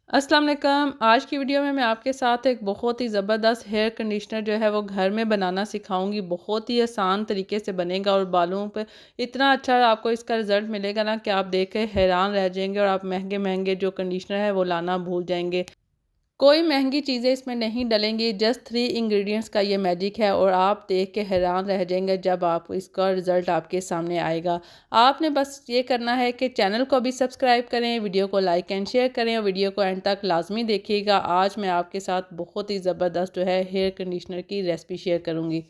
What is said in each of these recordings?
अस्सलाम वालेकुम। आज की वीडियो में मैं आपके साथ एक बहुत ही ज़बरदस्त हेयर कंडीशनर जो है वो घर में बनाना सिखाऊंगी। बहुत ही आसान तरीके से बनेगा और बालों पे इतना अच्छा आपको इसका रिज़ल्ट मिलेगा ना कि आप देख के हैरान रह जाएंगे और आप महंगे महंगे जो कंडीशनर है वो लाना भूल जाएंगे। कोई महंगी चीज़ें इसमें नहीं डलेंगी, जस्ट 3 इंग्रेडिएंट्स का ये मैजिक है और आप देख के हैरान रह जाएंगे जब आप इसका रिज़ल्ट आपके सामने आएगा। आपने बस ये करना है कि चैनल को भी सब्सक्राइब करें, वीडियो को लाइक एंड शेयर करें और वीडियो को एंड तक लाजमी देखिएगा। आज मैं आपके साथ बहुत ही ज़बरदस्त जो है हेयर कंडीशनर की रेसिपी शेयर करूँगी।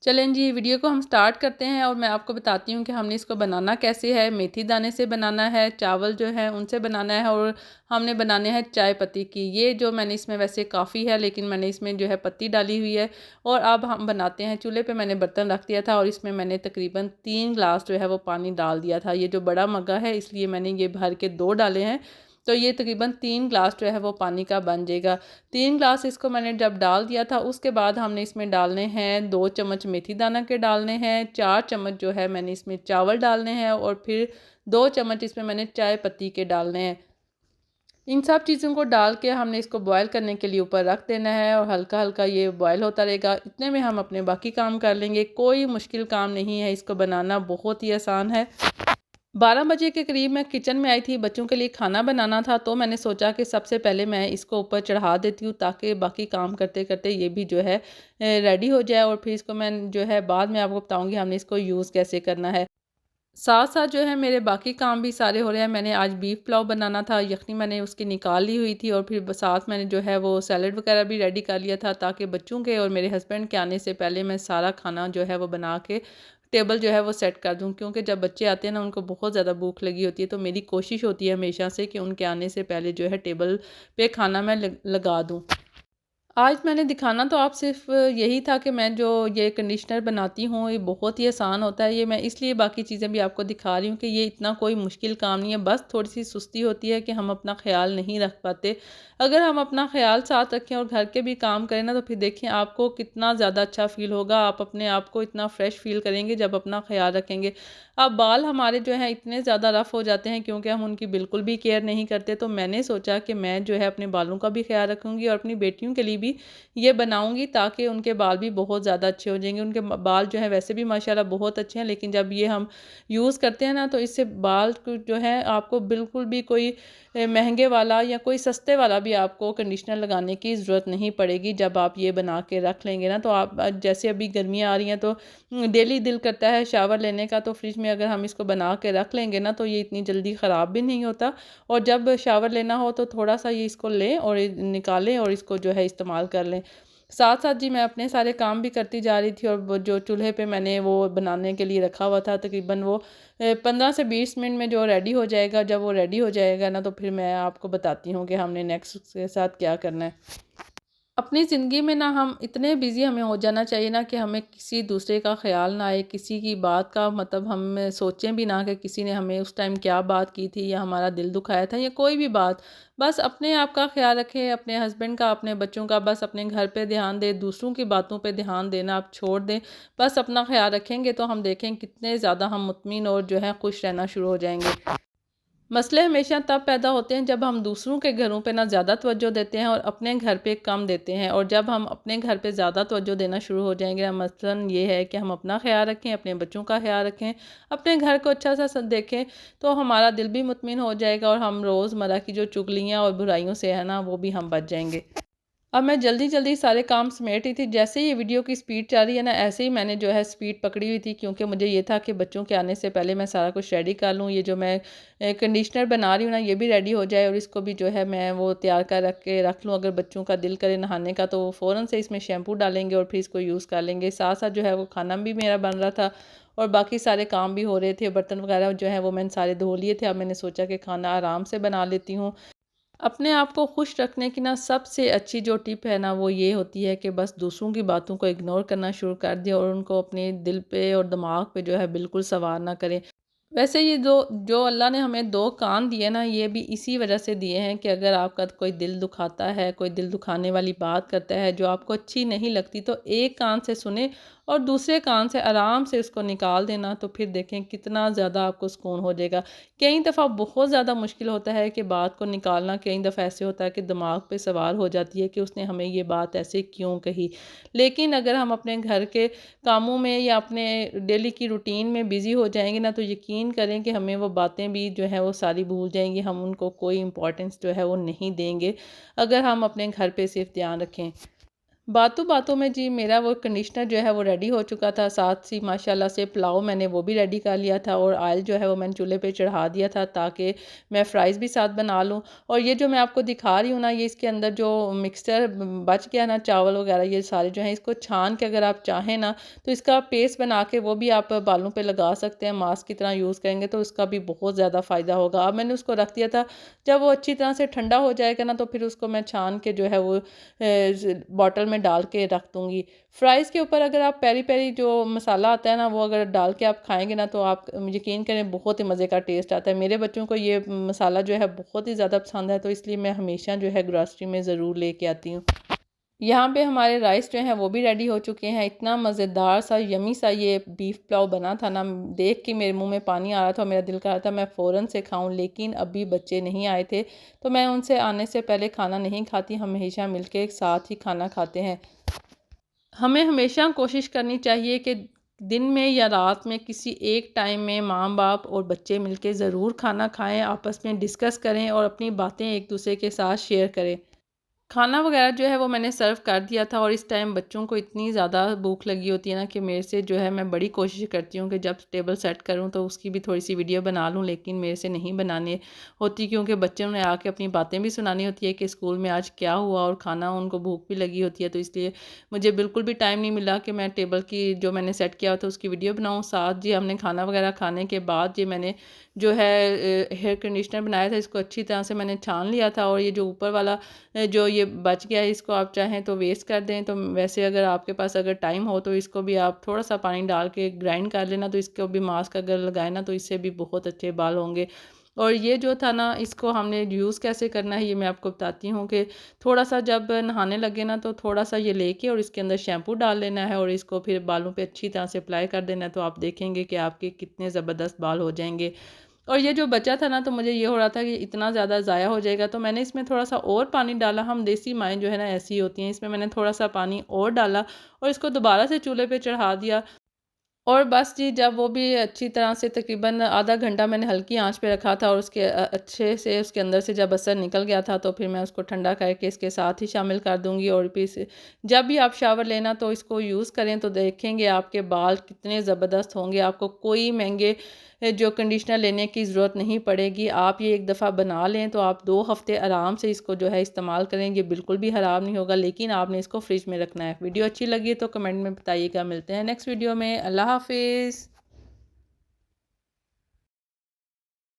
चलें जी, वीडियो को हम स्टार्ट करते हैं और मैं आपको बताती हूँ कि हमने इसको बनाना कैसे है। मेथी दाने से बनाना है, चावल जो है उनसे बनाना है और हमने बनाने हैं चाय पत्ती की। ये जो मैंने इसमें वैसे काफ़ी है लेकिन मैंने इसमें जो है पत्ती डाली हुई है। और अब हम बनाते हैं। चूल्हे पे मैंने बर्तन रख दिया था और इसमें मैंने तकरीबन 3 ग्लास जो है वो पानी डाल दिया था। ये जो बड़ा मग्गा है इसलिए मैंने ये भर के 2 डाले हैं। तो ये तकरीबन 3 ग्लास जो है वो पानी का बन जाएगा। 3 ग्लास इसको मैंने जब डाल दिया था उसके बाद हमने इसमें डालने हैं 2 चम्मच मेथी दाना के डालने हैं, 4 चम्मच जो है मैंने इसमें चावल डालने हैं और फिर 2 चम्मच इसमें मैंने चाय पत्ती के डालने हैं। इन सब चीज़ों को डाल के हमने इसको बॉयल करने के लिए ऊपर रख देना है और हल्का हल्का ये बॉयल होता रहेगा। इतने में हम अपने बाकी काम कर लेंगे। कोई मुश्किल काम नहीं है, इसको बनाना बहुत ही आसान है। 12 बजे के करीब मैं किचन में आई थी, बच्चों के लिए खाना बनाना था तो मैंने सोचा कि सबसे पहले मैं इसको ऊपर चढ़ा देती हूँ ताकि बाकी काम करते करते ये भी जो है रेडी हो जाए और फिर इसको मैं जो है बाद में आपको बताऊँगी हमने इसको यूज़ कैसे करना है। साथ साथ जो है मेरे बाकी काम भी सारे हो रहे हैं। मैंने आज बीफ पुलाव बनाना था, यखनी मैंने उसकी निकाल ली हुई थी और फिर साथ मैंने जो है वो सैलड वगैरह भी रेडी कर लिया था ताकि बच्चों के और मेरे हस्बैंड के आने से पहले मैं सारा खाना जो है वो बना के टेबल जो है वो सेट कर दूं। क्योंकि जब बच्चे आते हैं ना उनको बहुत ज़्यादा भूख लगी होती है तो मेरी कोशिश होती है हमेशा से कि उनके आने से पहले जो है टेबल पे खाना मैं लगा दूं। आज मैंने दिखाना तो आप सिर्फ यही था कि मैं जो ये कंडीशनर बनाती हूँ ये बहुत ही आसान होता है। ये मैं इसलिए बाकी चीज़ें भी आपको दिखा रही हूँ कि ये इतना कोई मुश्किल काम नहीं है। बस थोड़ी सी सुस्ती होती है कि हम अपना ख्याल नहीं रख पाते। अगर हम अपना ख्याल साथ रखें और घर के भी काम करें ना तो फिर देखिए आपको कितना ज़्यादा अच्छा फ़ील होगा। आप अपने आप को इतना फ्रेश फ़ील करेंगे जब अपना ख्याल रखेंगे। अब बाल हमारे जो हैं इतने ज़्यादा रफ़ हो जाते हैं क्योंकि हम उनकी बिल्कुल भी केयर नहीं करते। तो मैंने सोचा कि मैं जो है अपने बालों का भी ख्याल रखूँगी और अपनी बेटियों के लिए भी ये बनाऊँगी ताकि उनके बाल भी बहुत ज़्यादा अच्छे हो जाएँगे। उनके बाल जो है वैसे भी माशाल्लाह बहुत अच्छे हैं लेकिन जब ये हम यूज़ करते हैं ना तो इससे बाल को जो है आपको बिल्कुल भी कोई महँगे वाला या कोई सस्ते वाला भी आपको कंडीशनर लगाने की ज़रूरत नहीं पड़ेगी। जब आप ये बना के रख लेंगे ना तो आप जैसे अभी गर्मियाँ आ रही हैं तो डेली दिल करता है शावर लेने का, तो फ्रिज में अगर हम इसको बना के रख लेंगे ना तो ये इतनी जल्दी ख़राब भी नहीं होता। और जब शावर लेना हो तो थोड़ा-सा ये इसको लें और निकालें और इसको जो है इस्तेमाल कर लें। साथ-साथ जी मैं अपने सारे काम भी करती जा रही थी और वो जो चूल्हे पे मैंने वो बनाने के लिए रखा हुआ था तकरीबन वो 15 से 20 मिनट में जो रेडी हो जाएगा। जब वो रेडी हो जाएगा ना तो फिर मैं आपको बताती हूँ कि हमने नेक्स्ट उसके साथ क्या करना है। अपनी ज़िंदगी में ना हम इतने बिज़ी हमें हो जाना चाहिए ना कि हमें किसी दूसरे का ख़्याल ना आए, किसी की बात का मतलब हम सोचें भी ना कि किसी ने हमें उस टाइम क्या बात की थी या हमारा दिल दुखाया था या कोई भी बात। बस अपने आप का ख़्याल रखें, अपने हस्बैंड का, अपने बच्चों का, बस अपने घर पे ध्यान दें, दूसरों की बातों पे ध्यान देना आप छोड़ दें। बस अपना ख़्याल रखेंगे तो हम देखें कितने ज़्यादा हम मुतमिन और जो है खुश रहना शुरू हो जाएँगे। मसले हमेशा तब पैदा होते हैं जब हम दूसरों के घरों पे ना ज़्यादा तवज्जो देते हैं और अपने घर पे कम देते हैं। और जब हम अपने घर पे ज़्यादा तवज्जो देना शुरू हो जाएंगे ना, मसलन ये है कि हम अपना ख्याल रखें, अपने बच्चों का ख्याल रखें, अपने घर को अच्छा सा देखें, तो हमारा दिल भी मुतमिन हो जाएगा और हम रोज़मर्रा की जो चुगलियाँ और बुराइयों से है ना वो भी हम बच जाएंगे। अब मैं जल्दी-जल्दी सारे काम समेट रही थी। जैसे ही ये वीडियो की स्पीड चल रही है ना, ऐसे ही मैंने जो है स्पीड पकड़ी हुई थी क्योंकि मुझे ये था कि बच्चों के आने से पहले मैं सारा कुछ रेडी कर लूँ। ये जो मैं कंडीशनर बना रही हूँ ना, ये भी रेडी हो जाए और इसको भी जो है मैं वो तैयार कर रख के रख लूँ। अगर बच्चों का दिल करे नहाने का तो वो फ़ौरन से इसमें शैम्पू डालेंगे और फिर इसको यूज़ कर लेंगे। साथ-साथ जो है वो खाना भी मेरा बन रहा था और बाकी सारे काम भी हो रहे थे। बर्तन वगैरह जो है वो मैंने सारे धो लिए थे। अब मैंने सोचा कि खाना आराम से बना लेती हूँ। अपने आप को खुश रखने की ना सबसे अच्छी जो टिप है ना वो ये होती है कि बस दूसरों की बातों को इग्नोर करना शुरू कर दिया और उनको अपने दिल पे और दिमाग पे जो है बिल्कुल सवार ना करें। वैसे ये जो जो अल्लाह ने हमें 2 कान दिए ना, ये भी इसी वजह से दिए हैं कि अगर आपका कोई दिल दुखाता है, कोई दिल दुखाने वाली बात करता है जो आपको अच्छी नहीं लगती तो एक कान से सुने और दूसरे कान से आराम से उसको निकाल देना, तो फिर देखें कितना ज़्यादा आपको सुकून हो जाएगा। कई दफ़ा बहुत ज़्यादा मुश्किल होता है कि बात को निकालना, कई दफ़ा ऐसे होता है कि दिमाग पे सवार हो जाती है कि उसने हमें ये बात ऐसे क्यों कही। लेकिन अगर हम अपने घर के कामों में या अपने डेली की रूटीन में बिज़ी हो जाएँगे ना, तो यकीन करें कि हमें वो बातें भी जो है वो सारी भूल जाएँगी, हम उनको कोई इम्पोर्टेंस जो है वो नहीं देंगे, अगर हम अपने घर पे सिर्फ़ ध्यान रखें। बातों-बातों में जी मेरा वो कंडीशनर जो है वो रेडी हो चुका था, साथ ही माशाल्लाह से पुलाव मैंने वो भी रेडी कर लिया था और ऑयल जो है वो मैंने चूल्हे पे चढ़ा दिया था ताकि मैं फ्राइज़ भी साथ बना लूँ। और ये जो मैं आपको दिखा रही हूँ ना, ये इसके अंदर जो मिक्सचर बच गया ना, चावल वगैरह ये सारे जो हैं, इसको छान के अगर आप चाहें ना, तो इसका पेस्ट बना के वो भी आप बालों पे लगा सकते हैं, मास्क की तरह यूज़ करेंगे तो उसका भी बहुत ज़्यादा फ़ायदा होगा। अब मैंने उसको रख दिया था, जब वो अच्छी तरह से ठंडा हो जाएगा ना, तो फिर उसको मैं छान के जो है वो बॉटल में डाल के रख दूँगी। फ्राइज़ के ऊपर अगर आप पेरी-पेरी जो मसाला आता है ना, वो अगर डाल के आप खाएँगे ना, तो आप यकीन करें बहुत ही मज़े का टेस्ट आता है। मेरे बच्चों को ये मसाला जो है बहुत ही ज़्यादा पसंद है, तो इसलिए मैं हमेशा जो है ग्रॉसरी में ज़रूर लेके आती हूँ। यहाँ पे हमारे राइस जो हैं वो भी रेडी हो चुके हैं। इतना मज़ेदार सा यम्मी सा ये बीफ पुलाव बना था ना, देख के मेरे मुँह में पानी आ रहा था, मेरा दिल कर रहा था मैं फ़ौरन से खाऊँ, लेकिन अभी बच्चे नहीं आए थे, तो मैं उनसे आने से पहले खाना नहीं खाती, हम हमेशा मिलके एक साथ ही खाना खाते हैं। हमें हमेशा कोशिश करनी चाहिए कि दिन में या रात में किसी एक टाइम में माँ-बाप और बच्चे मिलके ज़रूर खाना खाएँ, आपस में डिस्कस करें और अपनी बातें एक-दूसरे के साथ शेयर करें। खाना वगैरह जो है वो मैंने सर्व कर दिया था और इस टाइम बच्चों को इतनी ज़्यादा भूख लगी होती है ना कि मेरे से जो है मैं बड़ी कोशिश करती हूँ कि जब टेबल सेट करूँ तो उसकी भी थोड़ी सी वीडियो बना लूँ, लेकिन मेरे से नहीं बनाने होती क्योंकि बच्चों ने आके अपनी बातें भी सुनानी होती है कि स्कूल में आज क्या हुआ, और खाना उनको भूख भी लगी होती है, तो इसलिए मुझे बिल्कुल भी टाइम नहीं मिला कि मैं टेबल की जो मैंने सेट किया था उसकी वीडियो बनाऊँ। साथ जी हमने खाना वगैरह खाने के बाद जी मैंने जो है हेयर कंडीशनर बनाया था, इसको अच्छी तरह से मैंने छान लिया था, और ये जो ऊपर वाला जो ये बच गया है इसको आप चाहें तो वेस्ट कर दें, तो वैसे अगर आपके पास अगर टाइम हो तो इसको भी आप थोड़ा-सा पानी डाल के ग्राइंड कर लेना, तो इसको भी मास्क अगर लगाए ना तो इससे भी बहुत अच्छे बाल होंगे। और ये जो था ना, इसको हमने यूज़ कैसे करना है ये मैं आपको बताती हूँ कि थोड़ा-सा जब नहाने लगे ना, तो थोड़ा-सा ये लेके और इसके अंदर शैम्पू डाल लेना है और इसको फिर बालों पे अच्छी तरह से अप्लाई कर देना है, तो आप देखेंगे कि आपके कितने ज़बरदस्त बाल हो जाएँगे। और ये जो बचा था ना, तो मुझे ये हो रहा था कि इतना ज़्यादा ज़ाया हो जाएगा, तो मैंने इसमें थोड़ा-सा और पानी डाला। हम देसी माएँ जो है ना ऐसी ही होती हैं, इसमें मैंने थोड़ा-सा पानी और डाला और इसको दोबारा से चूल्हे पे चढ़ा दिया। और बस जी, जब वो भी अच्छी तरह से तकरीबन आधा घंटा मैंने हल्की आँच पे रखा था और उसके अच्छे से उसके अंदर से जब असर निकल गया था, तो फिर मैं उसको ठंडा करके इसके साथ ही शामिल कर दूँगी। और फिर से जब भी आप शावर लेना तो इसको यूज़ करें, तो देखेंगे आपके बाल कितने ज़बरदस्त होंगे। आपको कोई महँगे जो कंडीशनर लेने की ज़रूरत नहीं पड़ेगी। आप ये एक दफ़ा बना लें तो आप 2 हफ़्ते आराम से इसको जो है इस्तेमाल करें, ये बिल्कुल भी ख़राब नहीं होगा, लेकिन आपने इसको फ्रिज में रखना है। वीडियो अच्छी लगी तो कमेंट में बताइएगा। मिलते हैं नेक्स्ट वीडियो में। अल्लाह हाफ़िज़।